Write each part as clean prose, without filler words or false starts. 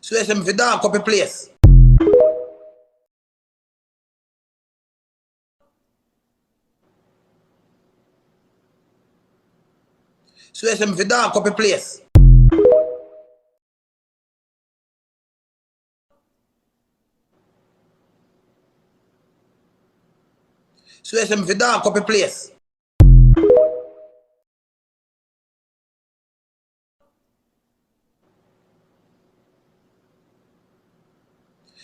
So you say me fi dark up a place. So you say me fi dark up a place. So you say me fi dark up a place.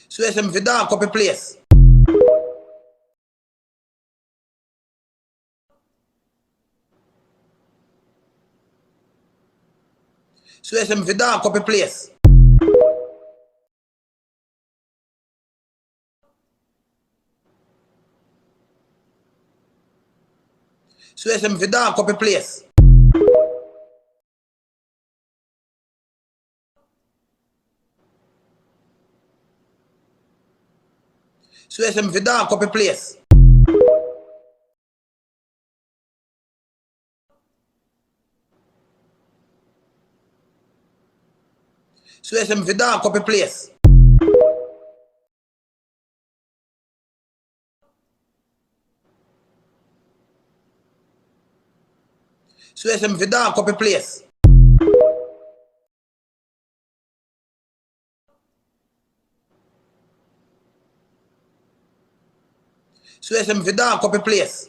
So you say me fi dark up a place. So you say me fi dark up a place. So you say me fi dark up a place. So you say me fi dark up a place. So you say me fi dark up a place. So you say me fi dark up a place. So you say me fi dark up a place.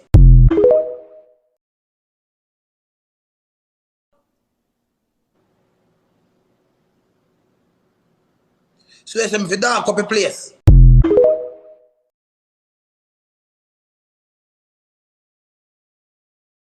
So you say me fi dark up a place.